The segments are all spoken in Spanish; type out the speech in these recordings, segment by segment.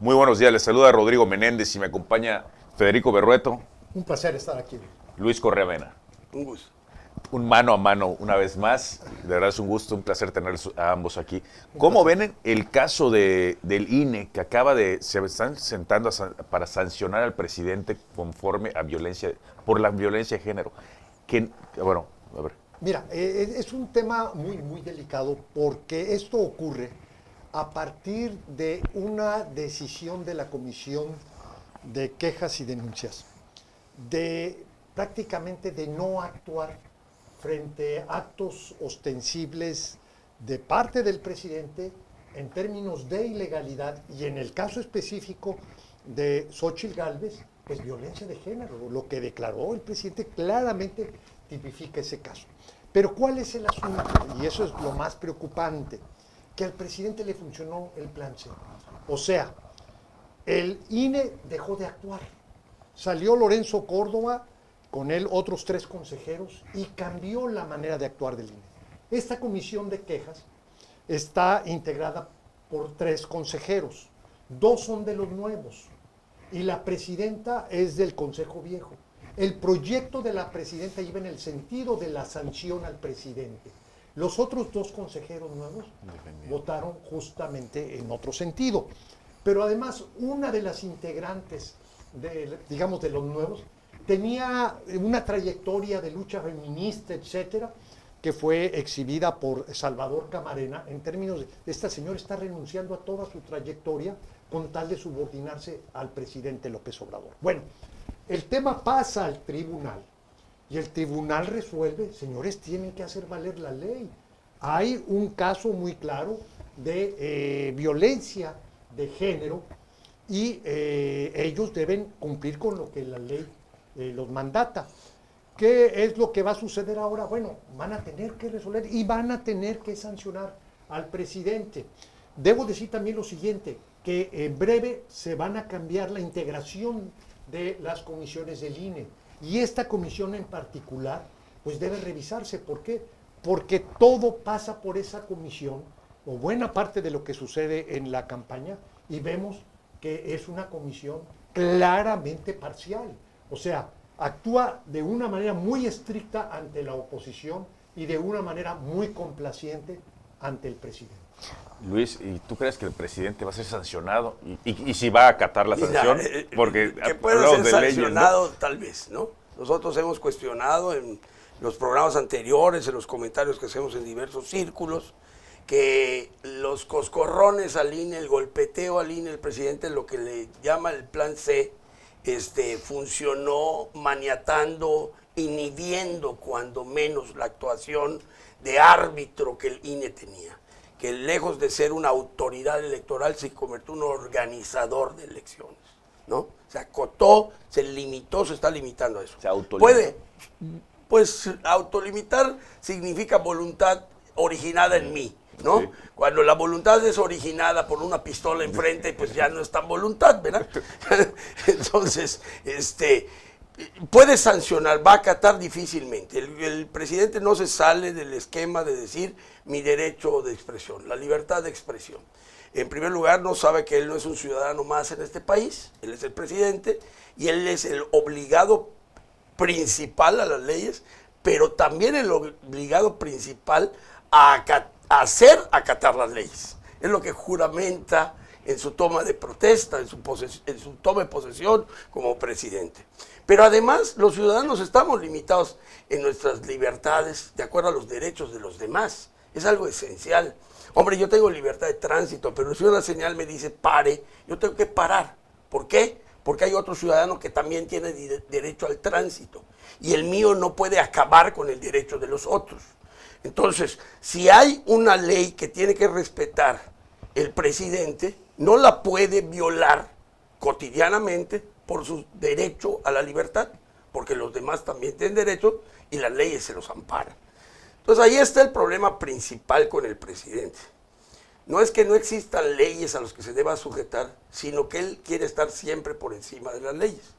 Muy buenos días, les saluda Rodrigo Menéndez y me acompaña Federico Berrueto, Un placer estar aquí. Luis Correa Mena. Un gusto. Un mano a mano una vez más. De verdad es un gusto, un placer tener a ambos aquí. ¿Cómo ven el caso del INE que se están sentando para sancionar al presidente conforme a por la violencia de género? Bueno, a ver. Mira, es un tema muy delicado porque esto ocurre a partir de una decisión de la Comisión de Quejas y Denuncias de prácticamente de no actuar frente a actos ostensibles de parte del presidente en términos de ilegalidad y en el caso específico de Xóchitl Gálvez, pues violencia de género. Lo que declaró el presidente claramente tipifica ese caso. Pero ¿cuál es el asunto? Y eso es lo más preocupante, que al presidente le funcionó el plan C. O sea, el INE dejó de actuar. Salió Lorenzo Córdoba, con él otros 3 consejeros, y cambió la manera de actuar del INE. Esta comisión de quejas está integrada por 3 consejeros. 2 son de los nuevos y la presidenta es del Consejo Viejo. El proyecto de la presidenta iba en el sentido de la sanción al presidente. Los otros 2 consejeros nuevos votaron justamente en otro sentido. Pero además, una de las integrantes, digamos, de los nuevos, tenía una trayectoria de lucha feminista, etcétera, que fue exhibida por Salvador Camarena en términos de esta señora está renunciando a toda su trayectoria con tal de subordinarse al presidente López Obrador. Bueno, el tema pasa al tribunal y el tribunal resuelve, señores, tienen que hacer valer la ley. Hay un caso muy claro de violencia de género y ellos deben cumplir con lo que la ley los mandata. ¿Qué es lo que va a suceder ahora? Bueno, van a tener que resolver y van a tener que sancionar al presidente. Debo decir también lo siguiente, que en breve se van a cambiar la integración de las comisiones del INE y esta comisión en particular pues debe revisarse. ¿Por qué? Porque todo pasa por esa comisión o buena parte de lo que sucede en la campaña y vemos que es una comisión claramente parcial. O sea, actúa de una manera muy estricta ante la oposición y de una manera muy complaciente ante el presidente. Luis, ¿y tú crees que el presidente va a ser sancionado? ¿Y si va a acatar la sanción? Porque que pueda ser sancionado, leyes, ¿no? Tal vez, ¿no? Nosotros hemos cuestionado en los programas anteriores, en los comentarios que hacemos en diversos círculos, que los coscorrones al INE, el golpeteo al INE, el presidente, lo que le llama el plan C, funcionó maniatando, inhibiendo cuando menos la actuación de árbitro que el INE tenía, que lejos de ser una autoridad electoral se convirtió en un organizador de elecciones, ¿no? Se acotó, se limitó, se está limitando a eso. Se autolimitó. Puede, pues autolimitar significa voluntad originada en mí, ¿no? Sí. Cuando la voluntad es originada por una pistola enfrente, pues ya no es tan voluntad, ¿verdad? Entonces, puede sancionar, va a acatar difícilmente. El presidente no se sale del esquema de decir mi derecho de expresión, la libertad de expresión. En primer lugar, no sabe que él no es un ciudadano más en este país, él es el presidente y él es el obligado principal a las leyes, pero también el obligado principal a hacer acatar las leyes. Es lo que juramenta en su toma de protesta, en su toma de posesión como presidente. Pero además los ciudadanos estamos limitados en nuestras libertades de acuerdo a los derechos de los demás. Es algo esencial. Hombre, yo tengo libertad de tránsito, pero si una señal me dice pare, yo tengo que parar. ¿Por qué? Porque hay otro ciudadano que también tiene derecho al tránsito y el mío no puede acabar con el derecho de los otros. Entonces, si hay una ley que tiene que respetar el presidente, no la puede violar cotidianamente por su derecho a la libertad, porque los demás también tienen derecho y las leyes se los amparan. Entonces, ahí está el problema principal con el presidente. No es que no existan leyes a las que se deba sujetar, sino que él quiere estar siempre por encima de las leyes.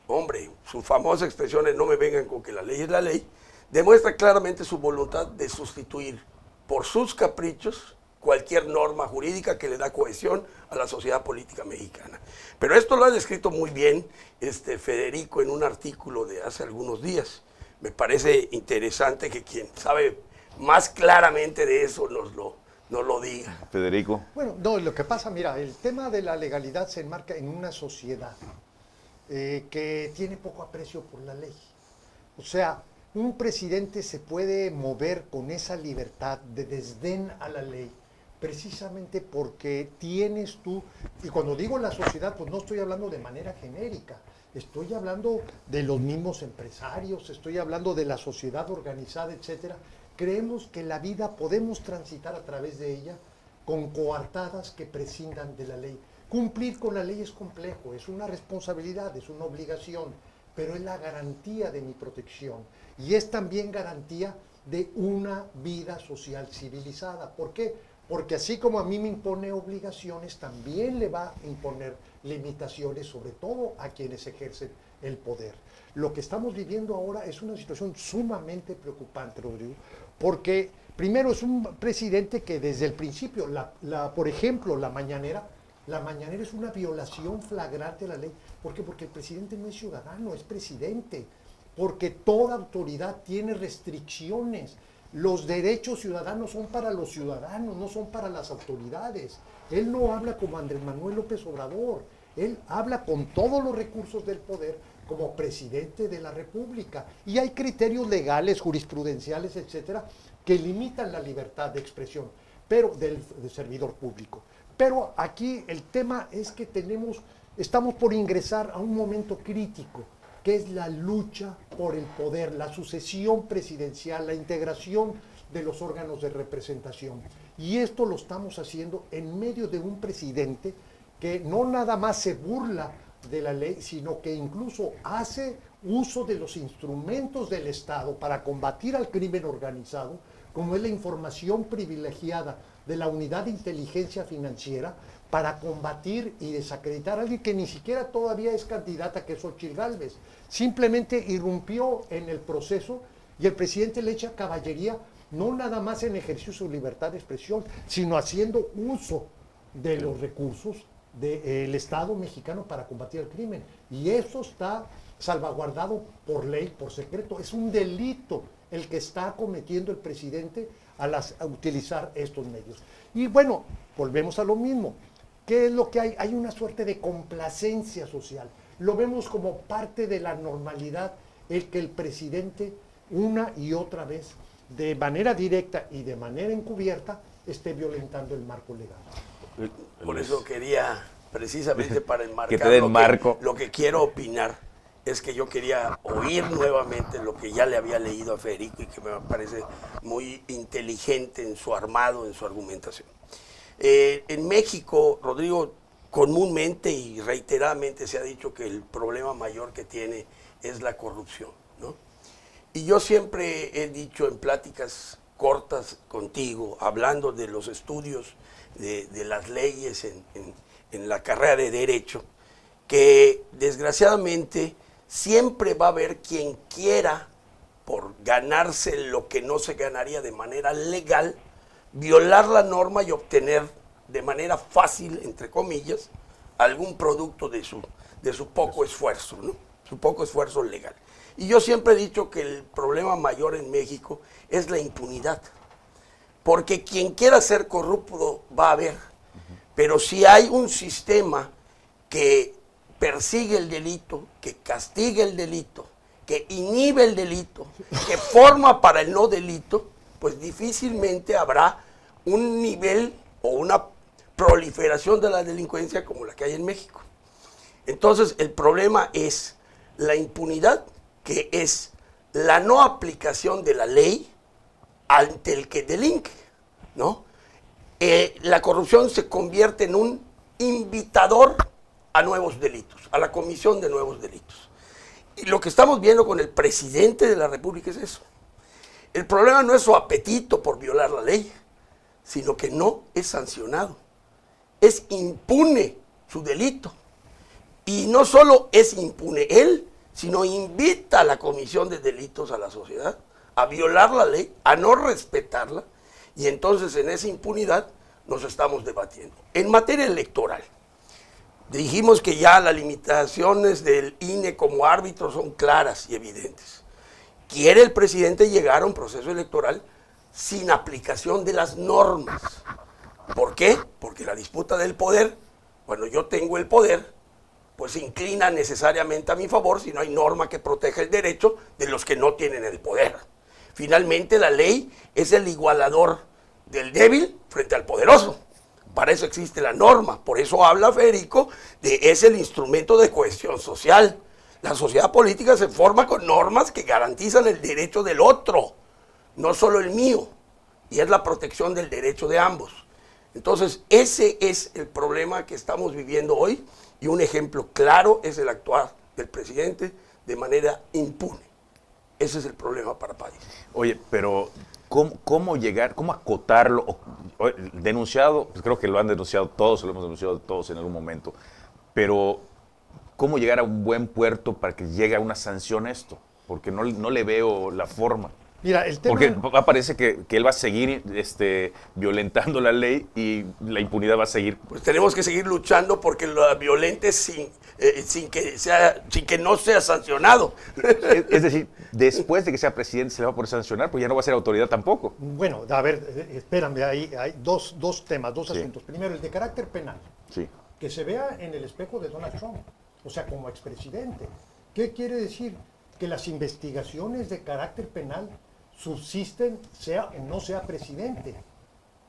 Hombre, sus famosas expresiones, no me vengan con que la ley es la ley, demuestra claramente su voluntad de sustituir por sus caprichos cualquier norma jurídica que le da cohesión a la sociedad política mexicana. Pero esto lo ha descrito muy bien Federico en un artículo de hace algunos días. Me parece interesante que quien sabe más claramente de eso nos lo diga. Federico. Bueno, no, lo que pasa, mira, el tema de la legalidad se enmarca en una sociedad que tiene poco aprecio por la ley. O sea, un presidente se puede mover con esa libertad de desdén a la ley, precisamente porque tienes tú, y cuando digo la sociedad, pues no estoy hablando de manera genérica, estoy hablando de los mismos empresarios, estoy hablando de la sociedad organizada, etcétera. Creemos que la vida podemos transitar a través de ella con coartadas que prescindan de la ley. Cumplir con la ley es complejo, es una responsabilidad, es una obligación, pero es la garantía de mi protección y es también garantía de una vida social civilizada. ¿Por qué? Porque así como a mí me impone obligaciones, también le va a imponer limitaciones, sobre todo a quienes ejercen el poder. Lo que estamos viviendo ahora es una situación sumamente preocupante, Rodrigo, porque primero es un presidente que desde el principio, por ejemplo, la mañanera es una violación flagrante de la ley. ¿Por qué? Porque el presidente no es ciudadano, es presidente. Porque toda autoridad tiene restricciones. Los derechos ciudadanos son para los ciudadanos, no son para las autoridades. Él no habla como Andrés Manuel López Obrador. Él habla con todos los recursos del poder como presidente de la República. Y hay criterios legales, jurisprudenciales, etcétera, que limitan la libertad de expresión, pero del servidor público. Pero aquí el tema es que estamos por ingresar a un momento crítico, que es la lucha por el poder, la sucesión presidencial, la integración de los órganos de representación. Y esto lo estamos haciendo en medio de un presidente que no nada más se burla de la ley, sino que incluso hace uso de los instrumentos del Estado para combatir al crimen organizado, como es la información privilegiada de la Unidad de Inteligencia Financiera, para combatir y desacreditar a alguien que ni siquiera todavía es candidata, que es Xochitl Gálvez. Simplemente irrumpió en el proceso y el presidente le echa caballería, no nada más en ejercicio de su libertad de expresión, sino haciendo uso de los recursos del Estado mexicano para combatir el crimen. Y eso está salvaguardado por ley, por secreto. Es un delito el que está cometiendo el presidente a utilizar estos medios. Y bueno, volvemos a lo mismo. ¿Qué es lo que hay? Hay una suerte de complacencia social. Lo vemos como parte de la normalidad el que el presidente una y otra vez, de manera directa y de manera encubierta, esté violentando el marco legal. Por eso quería, precisamente para enmarcar que te den marco. Lo que quiero opinar es que yo quería oír nuevamente lo que ya le había leído a Federico y que me parece muy inteligente en su armado, en su argumentación. En México, Rodrigo, comúnmente y reiteradamente se ha dicho que el problema mayor que tiene es la corrupción, ¿no? Y yo siempre he dicho en pláticas cortas contigo, hablando de los estudios de las leyes en la carrera de Derecho, que desgraciadamente siempre va a haber quien quiera, por ganarse lo que no se ganaría de manera legal, violar la norma y obtener de manera fácil, entre comillas, algún producto de su poco esfuerzo, ¿no? Su poco esfuerzo legal. Y yo siempre he dicho que el problema mayor en México es la impunidad, porque quien quiera ser corrupto va a haber, pero si hay un sistema que persigue el delito, que castiga el delito, que inhibe el delito, que forma para el no delito, pues difícilmente habrá un nivel o una proliferación de la delincuencia como la que hay en México. Entonces, el problema es la impunidad, que es la no aplicación de la ley ante el que delinque, ¿no? La corrupción se convierte en un invitador a nuevos delitos, a la comisión de nuevos delitos. Y lo que estamos viendo con el presidente de la República es eso. El problema no es su apetito por violar la ley, sino que no es sancionado. Es impune su delito. Y no solo es impune él, sino invita a la comisión de delitos a la sociedad a violar la ley, a no respetarla, y entonces en esa impunidad nos estamos debatiendo. En materia electoral, dijimos que ya las limitaciones del INE como árbitro son claras y evidentes. Quiere el presidente llegar a un proceso electoral sin aplicación de las normas. ¿Por qué? Porque la disputa del poder, cuando yo tengo el poder, pues se inclina necesariamente a mi favor si no hay norma que proteja el derecho de los que no tienen el poder. Finalmente, la ley es el igualador del débil frente al poderoso. Para eso existe la norma. Por eso habla Federico de es el instrumento de cohesión social. La sociedad política se forma con normas que garantizan el derecho del otro, no solo el mío, y es la protección del derecho de ambos. Entonces, ese es el problema que estamos viviendo hoy, y un ejemplo claro es el actuar del presidente de manera impune. Ese es el problema para el país. Oye, pero ¿cómo llegar, cómo acotarlo? Denunciado, pues creo que lo han denunciado todos, lo hemos denunciado todos en algún momento, pero ¿cómo llegar a un buen puerto para que llegue a una sanción esto? Porque no le veo la forma. Mira, el tema... Porque parece que él va a seguir violentando la ley y la impunidad va a seguir. Pues tenemos que seguir luchando porque lo violente sin que no sea sancionado. Es decir, después de que sea presidente se le va a poder sancionar, pues ya no va a ser autoridad tampoco. Bueno, a ver, espérame, hay dos temas, dos asuntos. Primero, el de carácter penal. Sí. Que se vea en el espejo de Donald Trump, o sea, como expresidente. ¿Qué quiere decir? Que las investigaciones de carácter penal subsisten, sea o no sea presidente.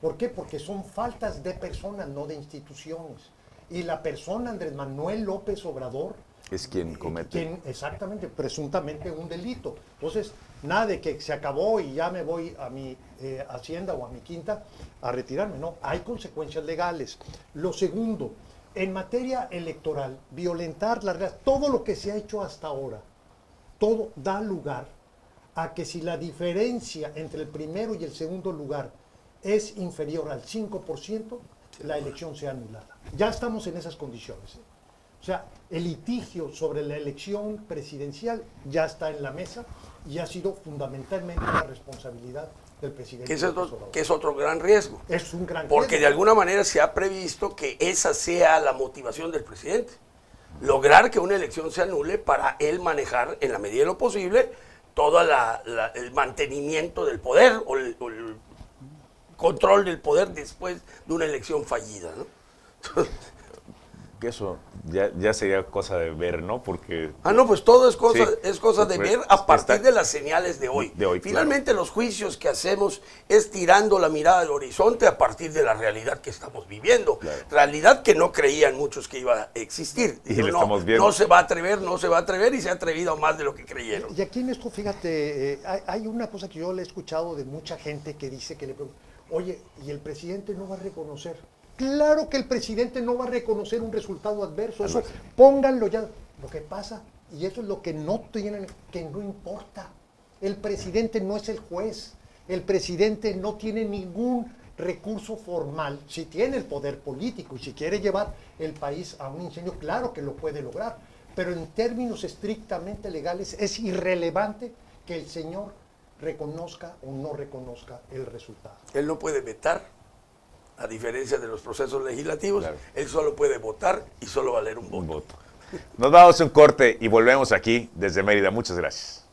¿Por qué? Porque son faltas de personas, no de instituciones. Y la persona Andrés Manuel López Obrador Es quien comete. Exactamente, presuntamente un delito. Entonces, nada de que se acabó y ya me voy a mi hacienda o a mi quinta a retirarme. No, hay consecuencias legales. Lo segundo, en materia electoral, violentar las reglas, todo lo que se ha hecho hasta ahora, todo da lugar a que si la diferencia entre el primero y el segundo lugar es inferior al 5%, la elección sea anulada. Ya estamos en esas condiciones. O sea, el litigio sobre la elección presidencial ya está en la mesa y ha sido fundamentalmente una responsabilidad del presidente. Que es otro gran riesgo. Es un gran Porque riesgo. de alguna manera se ha previsto que esa sea la motivación del presidente. Lograr que una elección se anule para él manejar en la medida de lo posible todo el mantenimiento del poder o el control del poder después de una elección fallida, ¿no? Que eso ya sería cosa de ver, ¿no? Porque... no, pues todo es cosa, Sí, es cosa de pues, ver a partir está- de las señales de hoy. Finalmente claro. los juicios que hacemos es tirando la mirada al horizonte a partir de la realidad que estamos viviendo. Claro. Realidad que no creían muchos que iba a existir. Y la estamos viendo. No se va a atrever y se ha atrevido más de lo que creyeron. Y aquí en esto, fíjate, hay una cosa que yo le he escuchado de mucha gente que dice que le pregunta, oye, ¿y el presidente no va a reconocer? Claro que el presidente no va a reconocer un resultado adverso, eso pónganlo ya. Lo que pasa, y eso es lo que no tienen, que no importa. El presidente no es el juez, el presidente no tiene ningún recurso formal. Si tiene el poder político y si quiere llevar el país a un incendio, claro que lo puede lograr, pero en términos estrictamente legales es irrelevante que el señor reconozca o no reconozca el resultado. Él no puede vetar, a diferencia de los procesos legislativos. Claro. Él solo puede votar y solo valer un voto. Un voto. Nos vamos a un corte y volvemos aquí desde Mérida. Muchas gracias.